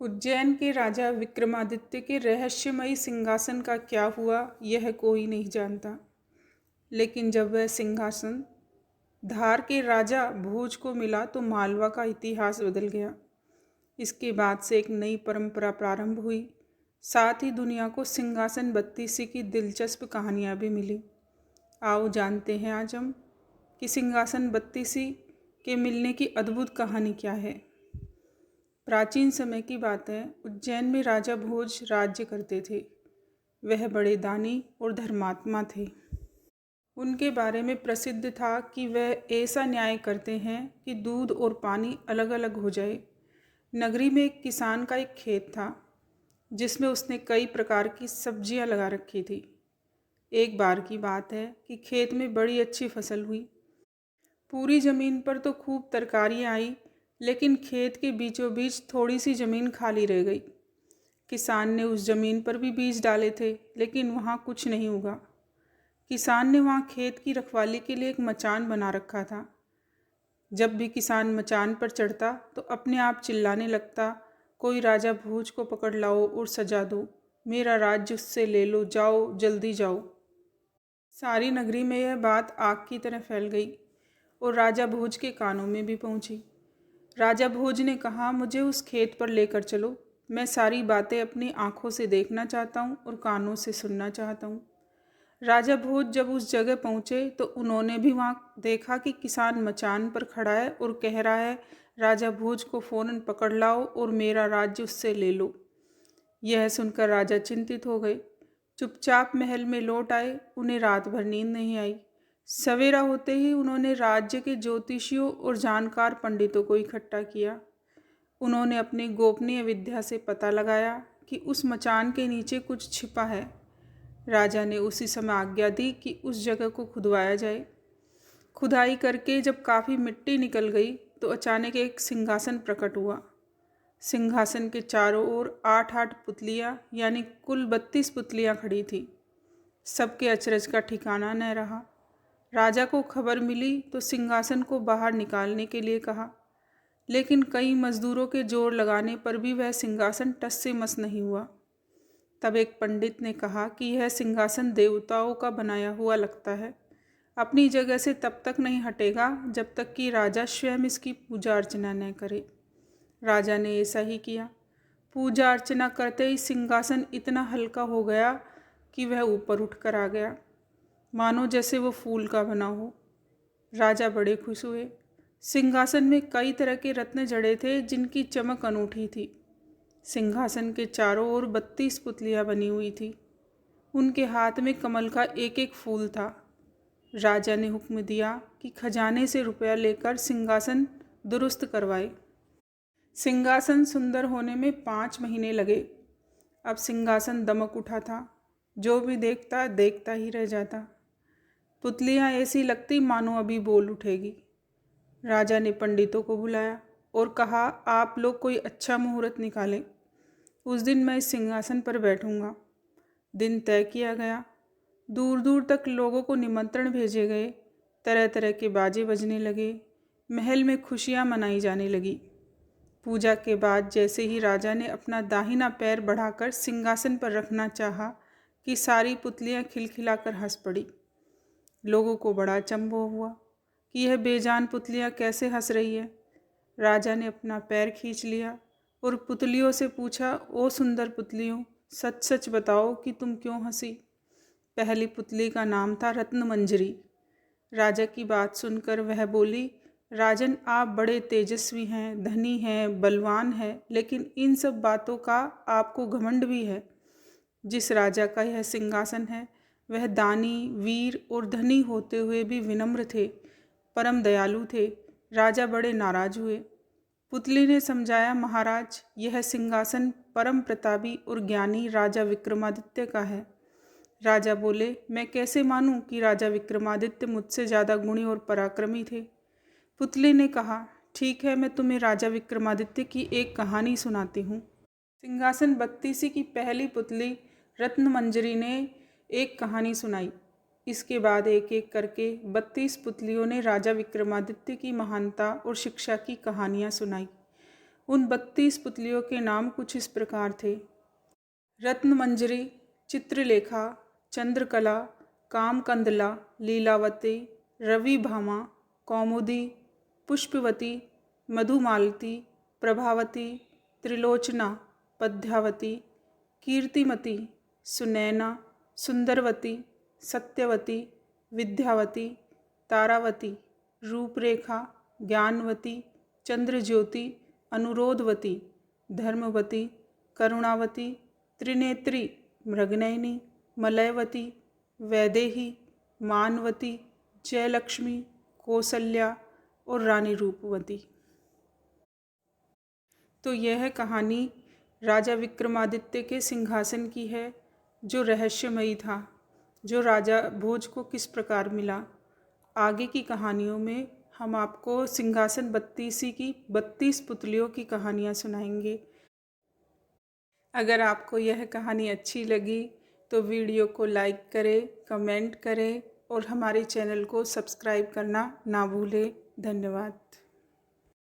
उज्जैन के राजा विक्रमादित्य के रहस्यमयी सिंहासन का क्या हुआ यह कोई नहीं जानता। लेकिन जब वह सिंहासन धार के राजा भोज को मिला तो मालवा का इतिहास बदल गया। इसके बाद से एक नई परंपरा प्रारंभ हुई। साथ ही दुनिया को सिंहासन बत्तीसी की दिलचस्प कहानियाँ भी मिली। आओ जानते हैं आज हम कि सिंहासन बत्तीसी के मिलने की अद्भुत कहानी क्या है। प्राचीन समय की बात है। उज्जैन में राजा भोज राज्य करते थे। वह बड़े दानी और धर्मात्मा थे। उनके बारे में प्रसिद्ध था कि वह ऐसा न्याय करते हैं कि दूध और पानी अलग अलग हो जाए। नगरी में एक किसान का एक खेत था जिसमें उसने कई प्रकार की सब्जियां लगा रखी थी। एक बार की बात है कि खेत में बड़ी अच्छी फसल हुई। पूरी ज़मीन पर तो खूब तरकारियाँ आई, लेकिन खेत के बीचों बीच थोड़ी सी ज़मीन खाली रह गई। किसान ने उस ज़मीन पर भी बीज डाले थे, लेकिन वहाँ कुछ नहीं उगा। किसान ने वहाँ खेत की रखवाली के लिए एक मचान बना रखा था। जब भी किसान मचान पर चढ़ता तो अपने आप चिल्लाने लगता, कोई राजा भोज को पकड़ लाओ और सजा दो, मेरा राज्य उससे ले लो, जाओ जल्दी जाओ। सारी नगरी में यह बात आग की तरह फैल गई और राजा भोज के कानों में भी पहुंची। राजा भोज ने कहा, मुझे उस खेत पर लेकर चलो। मैं सारी बातें अपनी आंखों से देखना चाहता हूँ और कानों से सुनना चाहता हूँ। राजा भोज जब उस जगह पहुँचे तो उन्होंने भी वहाँ देखा कि किसान मचान पर खड़ा है और कह रहा है, राजा भोज को फ़ौरन पकड़ लाओ और मेरा राज्य उससे ले लो। यह सुनकर राजा चिंतित हो गए। चुपचाप महल में लौट आए। उन्हें रात भर नींद नहीं आई। सवेरा होते ही उन्होंने राज्य के ज्योतिषियों और जानकार पंडितों को इकट्ठा किया। उन्होंने अपनी गोपनीय विद्या से पता लगाया कि उस मचान के नीचे कुछ छिपा है। राजा ने उसी समय आज्ञा दी कि उस जगह को खुदवाया जाए। खुदाई करके जब काफ़ी मिट्टी निकल गई तो अचानक एक सिंहासन प्रकट हुआ। सिंहासन के चारों ओर 8-8 पुतलियाँ यानी कुल 32 पुतलियाँ खड़ी थीं। सबके अचरज का ठिकाना न रहा। राजा को खबर मिली तो सिंहासन को बाहर निकालने के लिए कहा, लेकिन कई मजदूरों के जोर लगाने पर भी वह सिंहासन टस से मस नहीं हुआ। तब एक पंडित ने कहा कि यह सिंहासन देवताओं का बनाया हुआ लगता है, अपनी जगह से तब तक नहीं हटेगा जब तक कि राजा स्वयं इसकी पूजा अर्चना न करे। राजा ने ऐसा ही किया। पूजा अर्चना करते ही सिंहासन इतना हल्का हो गया कि वह ऊपर उठकर आ गया, मानो जैसे वो फूल का बना हो। राजा बड़े खुश हुए। सिंहासन में कई तरह के रत्न जड़े थे जिनकी चमक अनूठी थी। सिंहासन के चारों ओर 32 पुतलियाँ बनी हुई थी। उनके हाथ में कमल का एक एक फूल था। राजा ने हुक्म दिया कि खजाने से रुपया लेकर सिंहासन दुरुस्त करवाए। सिंहासन सुंदर होने में 5 महीने लगे। अब सिंहासन दमक उठा था। जो भी देखता देखता ही रह जाता। पुतलियाँ ऐसी लगती मानो अभी बोल उठेगी। राजा ने पंडितों को बुलाया और कहा, आप लोग कोई अच्छा मुहूर्त निकालें। उस दिन मैं इस सिंहासन पर बैठूंगा। दिन तय किया गया। दूर दूर तक लोगों को निमंत्रण भेजे गए। तरह तरह के बाजे बजने लगे। महल में खुशियाँ मनाई जाने लगी। पूजा के बाद जैसे ही राजा ने अपना दाहिना पैर बढ़ाकर सिंहासन पर रखना चाहा कि सारी पुतलियाँ खिलखिलाकर हंस पड़ी। लोगों को बड़ा अचंभव हुआ कि यह बेजान पुतलियाँ कैसे हंस रही है। राजा ने अपना पैर खींच लिया और पुतलियों से पूछा, ओ सुंदर पुतलियों, सच सच बताओ कि तुम क्यों हंसी। पहली पुतली का नाम था रत्न मंजरी। राजा की बात सुनकर वह बोली, राजन, आप बड़े तेजस्वी हैं, धनी हैं, बलवान हैं, लेकिन इन सब बातों का आपको घमंड भी है। जिस राजा का यह सिंहासन है वह दानी, वीर और धनी होते हुए भी विनम्र थे, परम दयालु थे। राजा बड़े नाराज हुए। पुतली ने समझाया, महाराज, यह सिंहासन परम प्रतापी और ज्ञानी राजा विक्रमादित्य का है। राजा बोले, मैं कैसे मानूं कि राजा विक्रमादित्य मुझसे ज़्यादा गुणी और पराक्रमी थे। पुतली ने कहा, ठीक है, मैं तुम्हें राजा विक्रमादित्य की एक कहानी सुनाती हूँ। सिंहासन बत्तीसी की पहली पुतली रत्न मंजरी ने एक कहानी सुनाई। इसके बाद एक एक करके 32 पुतलियों ने राजा विक्रमादित्य की महानता और शिक्षा की कहानियाँ सुनाई। उन 32 पुतलियों के नाम कुछ इस प्रकार थे: रत्नमंजरी, चित्रलेखा, चंद्रकला, कामकंदला, लीलावती, रविभामा, कौमुदी, पुष्पवती, मधुमालती, प्रभावती, त्रिलोचना, पद्यावती, कीर्तिमती, सुनैना, सुंदरवती, सत्यवती, विद्यावती, तारावती, रूपरेखा, ज्ञानवती, चंद्रज्योति, अनुरोधवती, धर्मवती, करुणावती, त्रिनेत्री, मृगनयनी, मलयवती, वैदेही, मानवती, जयलक्ष्मी, कौसल्या और रानी रूपवती। तो यह कहानी राजा विक्रमादित्य के सिंहासन की है, जो रहस्यमयी था, जो राजा भोज को किस प्रकार मिला। आगे की कहानियों में हम आपको सिंहासन 32 की 32 पुतलियों की कहानियाँ सुनाएंगे। अगर आपको यह कहानी अच्छी लगी तो वीडियो को लाइक करें, कमेंट करें और हमारे चैनल को सब्सक्राइब करना ना भूलें। धन्यवाद।